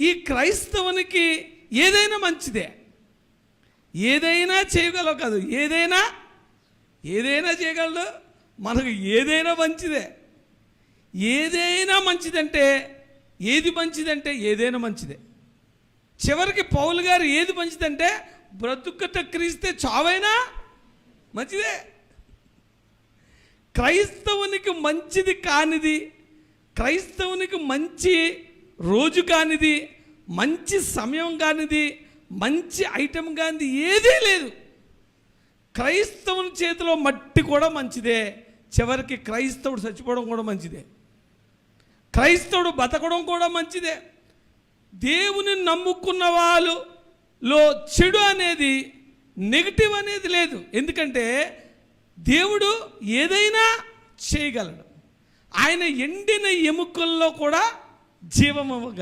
ఈ క్రైస్తవునికి ఏదైనా మంచిదే, ఏదైనా చేయగలవు కాదు, ఏదైనా చేయగలడు. మనకు ఏదైనా మంచిదే. ఏదైనా మంచిదంటే ఏదైనా మంచిదే. చివరికి పౌలు గారు ఏది మంచిదంటే బ్రతుకుట క్రీస్తే చావైనా మంచిదే. క్రైస్తవునికి మంచిది కానిది, క్రైస్తవునికి మంచి రోజు కానిది, మంచి సమయం కానిది, మంచి ఐటెం కానిది ఏదీ లేదు. క్రైస్తవుని చేతిలో మట్టి కూడా మంచిదే. చివరికి క్రైస్తవుడు చచ్చిపోవడం కూడా మంచిదే. క్రైస్తవుడు బతకడం కూడా మంచిదే. దేవుని నమ్ముకున్న వాళ్ళలో చెడు అనేది, నెగిటివ్ అనేది లేదు. ఎందుకంటే దేవుడు ఏదైనా చేయగలడు. ఆయన ఎండిన ఎముకల్లో కూడా జీవం